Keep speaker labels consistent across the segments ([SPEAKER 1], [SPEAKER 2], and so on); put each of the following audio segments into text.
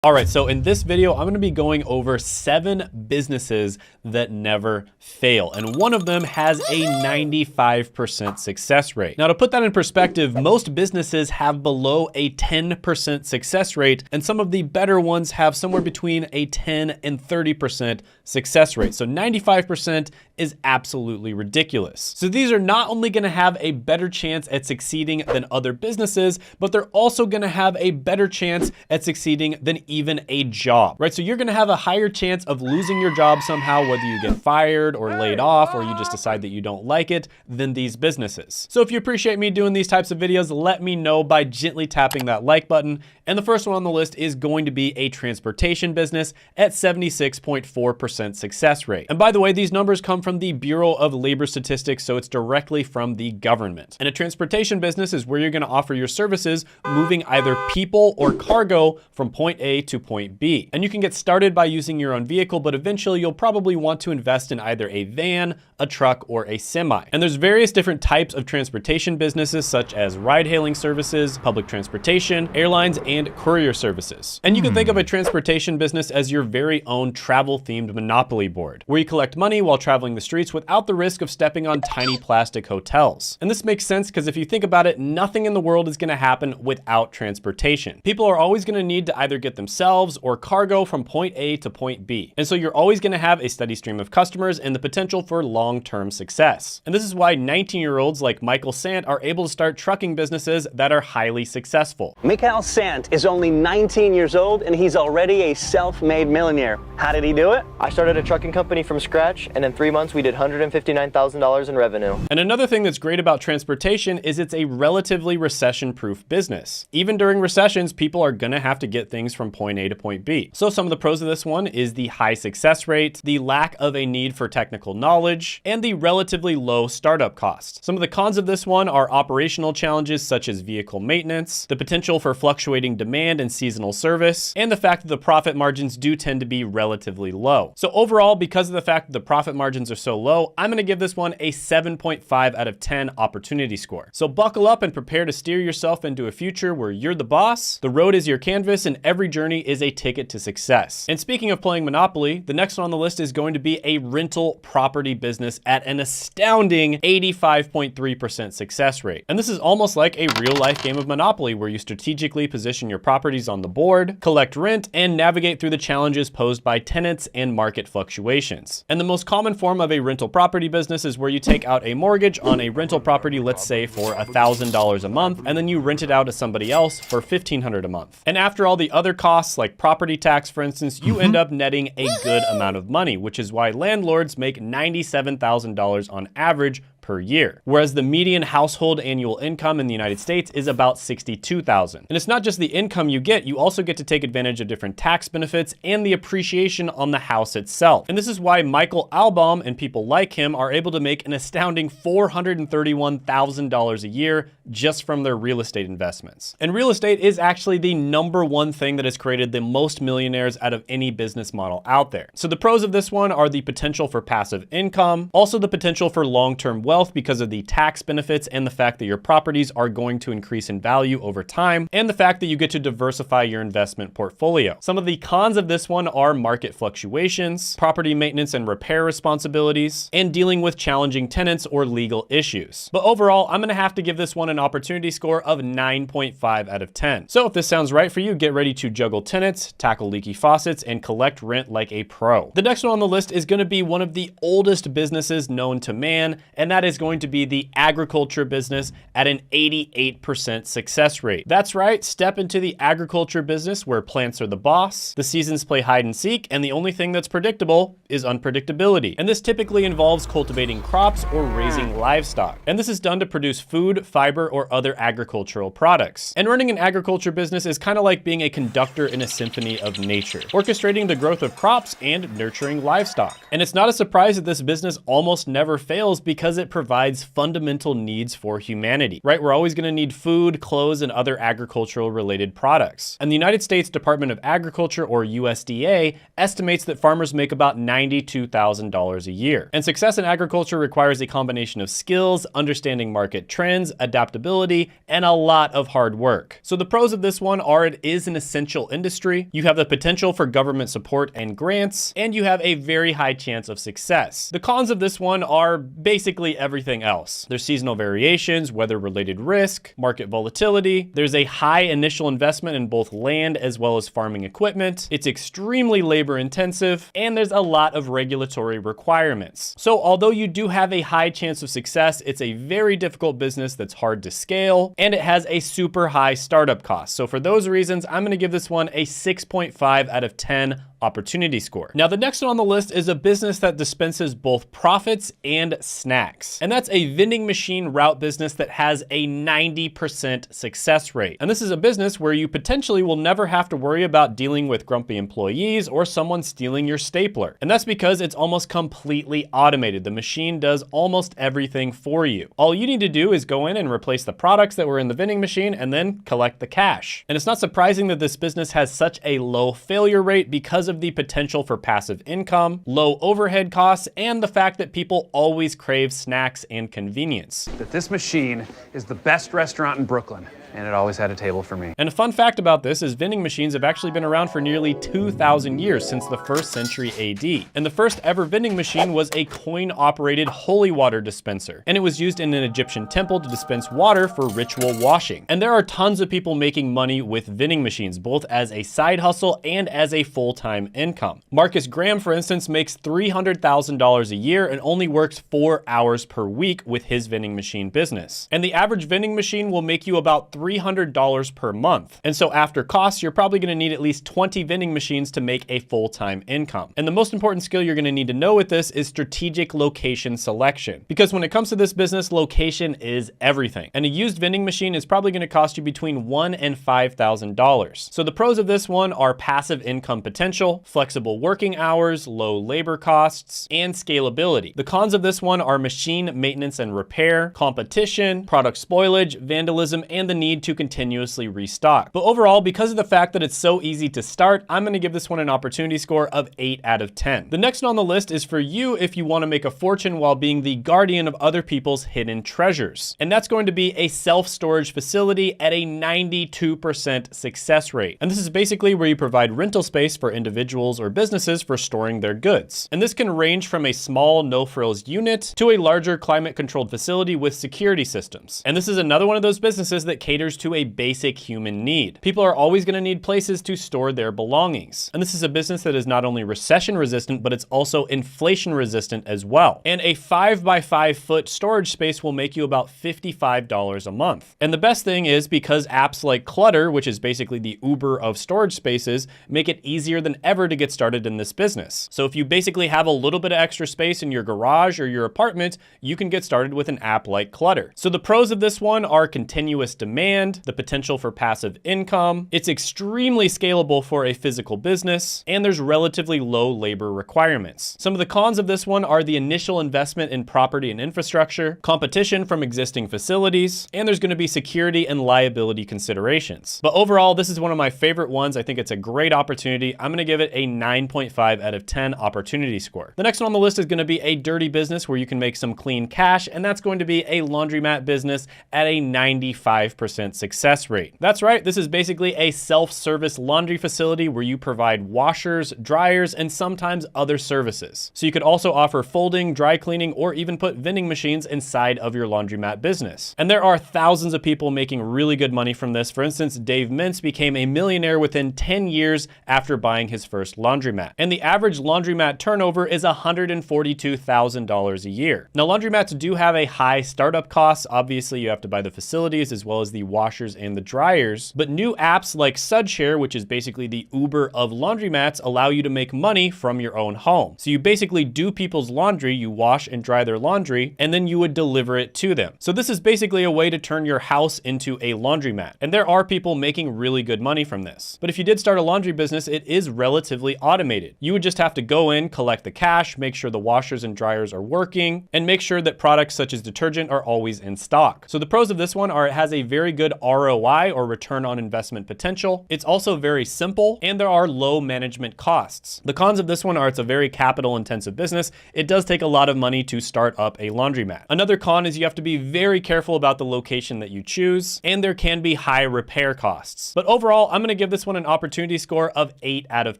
[SPEAKER 1] All right, so in this video, I'm gonna be going over 7 businesses that never fail. And one of them has a 95% success rate. Now to put that in perspective, most businesses have below a 10% success rate, and some of the better ones have somewhere between a 10 and 30% success rate. So 95% is absolutely ridiculous. So these are not only gonna have a better chance at succeeding than other businesses, but they're also gonna have a better chance at succeeding than even a job, right? So you're gonna have a higher chance of losing your job somehow, whether you get fired or laid off, or you just decide that you don't like it, than these businesses. So if you appreciate me doing these types of videos, let me know by gently tapping that like button. And the first one on the list is going to be a transportation business at 76.4% success rate. And by the way, these numbers come from the Bureau of Labor Statistics, so it's directly from the government. And a transportation business is where you're gonna offer your services moving either people or cargo from point A to point B. And you can get started by using your own vehicle, but eventually you'll probably want to invest in either a van, a truck, or a semi. And there's various different types of transportation businesses, such as ride-hailing services, public transportation, airlines, and courier services. And you can think of a transportation business as your very own travel-themed monopoly board, where you collect money while traveling the streets without the risk of stepping on tiny plastic hotels. And this makes sense because if you think about it, nothing in the world is gonna happen without transportation. People are always gonna need to either get themselves or cargo from point A to point B. And so you're always gonna have a steady stream of customers and the potential for long-term success. And this is why 19-year-olds like Michael Sant are able to start trucking businesses that are highly successful.
[SPEAKER 2] Mikhail Sant is only 19 years old and he's already a self-made millionaire. How did he do it?
[SPEAKER 3] I started a trucking company from scratch, and in 3 months we did $159,000 in revenue.
[SPEAKER 1] And another thing that's great about transportation is it's a relatively recession-proof business. Even during recessions, people are gonna have to get things from point A to point B. So some of the pros of this one is the high success rate, the lack of a need for technical knowledge, and the relatively low startup cost. Some of the cons of this one are operational challenges such as vehicle maintenance, the potential for fluctuating demand and seasonal service, and the fact that the profit margins do tend to be relatively low. So overall, because of the fact that the profit margins are so low, I'm gonna give this one a 7.5 out of 10 opportunity score. So buckle up and prepare to steer yourself into a future where you're the boss, the road is your canvas, and every journey is a ticket to success. And speaking of playing Monopoly, the next one on the list is going to be a rental property business at an astounding 85.3% success rate. And this is almost like a real life game of Monopoly where you strategically position your properties on the board, collect rent, and navigate through the challenges posed by tenants and market fluctuations. And the most common form of a rental property business is where you take out a mortgage on a rental property, let's say for $1,000 a month, and then you rent it out to somebody else for $1,500 a month. And after all the other costs like property tax, for instance, you end up netting a good amount of money, which is why landlords make $97,000 on average per year, whereas the median household annual income in the United States is about $62,000. And it's not just the income you get, you also get to take advantage of different tax benefits and the appreciation on the house itself. And this is why Michael Albaum and people like him are able to make an astounding $431,000 a year just from their real estate investments. And real estate is actually the #1 thing that has created the most millionaires out of any business model out there. So the pros of this one are the potential for passive income, also the potential for long-term wealth because of the tax benefits and the fact that your properties are going to increase in value over time, and the fact that you get to diversify your investment portfolio. Some of the cons of this one are market fluctuations, property maintenance and repair responsibilities, and dealing with challenging tenants or legal issues. But overall, I'm gonna have to give this one an opportunity score of 9.5 out of 10. So if this sounds right for you, get ready to juggle tenants, tackle leaky faucets, and collect rent like a pro. The next one on the list is gonna be one of the oldest businesses known to man, and that is going to be the agriculture business at an 88% success rate. That's right, step into the agriculture business where plants are the boss, the seasons play hide and seek, and the only thing that's predictable is unpredictability. And this typically involves cultivating crops or raising livestock. And this is done to produce food, fiber, or other agricultural products. And running an agriculture business is kind of like being a conductor in a symphony of nature, orchestrating the growth of crops and nurturing livestock. And it's not a surprise that this business almost never fails because it provides fundamental needs for humanity, right? We're always gonna need food, clothes, and other agricultural related products. And the United States Department of Agriculture, or USDA, estimates that farmers make about $92,000 a year. And success in agriculture requires a combination of skills, understanding market trends, adaptability, and a lot of hard work. So the pros of this one are it is an essential industry, you have the potential for government support and grants, and you have a very high chance of success. The cons of this one are basically everything else. There's seasonal variations, weather-related risk, market volatility, there's a high initial investment in both land as well as farming equipment, it's extremely labor-intensive, and there's a lot of regulatory requirements. So although you do have a high chance of success, it's a very difficult business that's hard to scale, and it has a super high startup cost. So for those reasons, I'm gonna give this one a 6.5 out of 10 opportunity score. Now, the next one on the list is a business that dispenses both profits and snacks. And that's a vending machine route business that has a 90% success rate. And this is a business where you potentially will never have to worry about dealing with grumpy employees or someone stealing your stapler. And that's because it's almost completely automated. The machine does almost everything for you. All you need to do is go in and replace the products that were in the vending machine and then collect the cash. And it's not surprising that this business has such a low failure rate because of the potential for passive income, low overhead costs, and the fact that people always crave snacks and convenience.
[SPEAKER 4] That this machine is the best restaurant in Brooklyn, and it always had a table for me.
[SPEAKER 1] And a fun fact about this is vending machines have actually been around for nearly 2,000 years, since the 1st century AD. And the first ever vending machine was a coin-operated holy water dispenser. And it was used in an Egyptian temple to dispense water for ritual washing. And there are tons of people making money with vending machines, both as a side hustle and as a full-time income. Marcus Graham, for instance, makes $300,000 a year and only works 4 hours per week with his vending machine business. And the average vending machine will make you about $300 per month. And so after costs, you're probably gonna need at least 20 vending machines to make a full-time income. And the most important skill you're gonna need to know with this is strategic location selection. Because when it comes to this business, location is everything. And a used vending machine is probably gonna cost you between $1,000 and $5,000. So the pros of this one are passive income potential, flexible working hours, low labor costs, and scalability. The cons of this one are machine maintenance and repair, competition, product spoilage, vandalism, and the need to continuously restock. But overall, because of the fact that it's so easy to start, I'm gonna give this one an opportunity score of 8 out of 10. The next one on the list is for you if you wanna make a fortune while being the guardian of other people's hidden treasures. And that's going to be a self-storage facility at a 92% success rate. And this is basically where you provide rental space for individuals or businesses for storing their goods. And this can range from a small no-frills unit to a larger climate-controlled facility with security systems. And this is another one of those businesses that caters to a basic human need. People are always going to need places to store their belongings. And this is a business that is not only recession resistant, but it's also inflation resistant as well. And a 5x5 foot storage space will make you about $55 a month. And the best thing is because apps like Clutter, which is basically the Uber of storage spaces, make it easier than ever to get started in this business. So if you basically have a little bit of extra space in your garage or your apartment, you can get started with an app like Clutter. So the pros of this one are continuous demand, the potential for passive income, it's extremely scalable for a physical business, and there's relatively low labor requirements. Some of the cons of this one are the initial investment in property and infrastructure, competition from existing facilities, and there's going to be security and liability considerations. But overall, this is one of my favorite ones. I think it's a great opportunity. I'm going to give it a 9.5 out of 10 opportunity score. The next one on the list is going to be a dirty business where you can make some clean cash, and that's going to be a laundromat business at a 95% success rate. That's right, this is basically a self-service laundry facility where you provide washers, dryers, and sometimes other services. So you could also offer folding, dry cleaning, or even put vending machines inside of your laundromat business. And there are thousands of people making really good money from this. For instance, Dave Mintz became a millionaire within 10 years after buying his first laundromat. And the average laundromat turnover is $142,000 a year. Now, laundromats do have a high startup cost. Obviously, you have to buy the facilities as well as the washers and the dryers. But new apps like SudShare, which is basically the Uber of laundromats, allow you to make money from your own home. So you basically do people's laundry, you wash and dry their laundry, and then you would deliver it to them. So this is basically a way to turn your house into a laundromat. And there are people making really good money from this. But if you did start a laundry business, it is relatively automated. You would just have to go in, collect the cash, make sure the washers and dryers are working, and make sure that products such as detergent are always in stock. So the pros of this one are it has a very good ROI, or return on investment potential. It's also very simple, and there are low management costs. The cons of this one are it's a very capital intensive business. It does take a lot of money to start up a laundromat. Another con is you have to be very careful about the location that you choose, and there can be high repair costs. But overall, I'm gonna give this one an opportunity score of 8 out of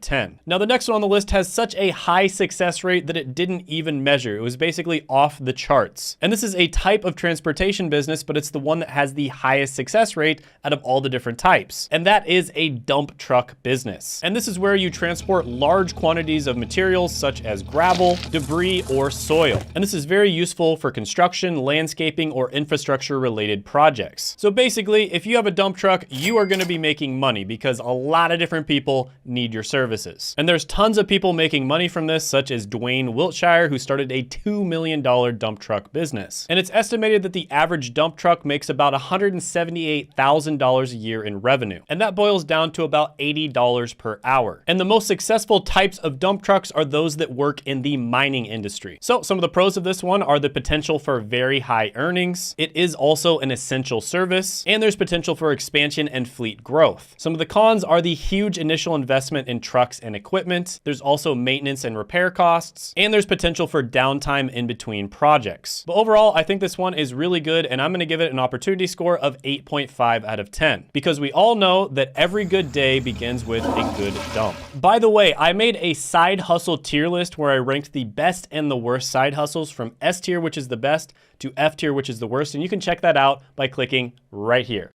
[SPEAKER 1] 10. Now the next one on the list has such a high success rate that it didn't even measure. It was basically off the charts. And this is a type of transportation business, but it's the one that has the highest success rate out of all the different types. And that is a dump truck business. And this is where you transport large quantities of materials such as gravel, debris, or soil. And this is very useful for construction, landscaping, or infrastructure related projects. So basically, if you have a dump truck, you are gonna be making money because a lot of different people need your services. And there's tons of people making money from this, such as Dwayne Wiltshire, who started a $2 million dump truck business. And it's estimated that the average dump truck makes about $178,000 a year in revenue. And that boils down to about $80 per hour. And the most successful types of dump trucks are those that work in the mining industry. So some of the pros of this one are the potential for very high earnings. It is also an essential service, and there's potential for expansion and fleet growth. Some of the cons are the huge initial investment in trucks and equipment. There's also maintenance and repair costs, and there's potential for downtime in between projects. But overall, I think this one is really good, and I'm gonna give it an opportunity score of 8.5 out of 10, because we all know that every good day begins with a good dump. By the way, I made a side hustle tier list where I ranked the best and the worst side hustles from S tier, which is the best, to F tier, which is the worst, and you can check that out by clicking right here.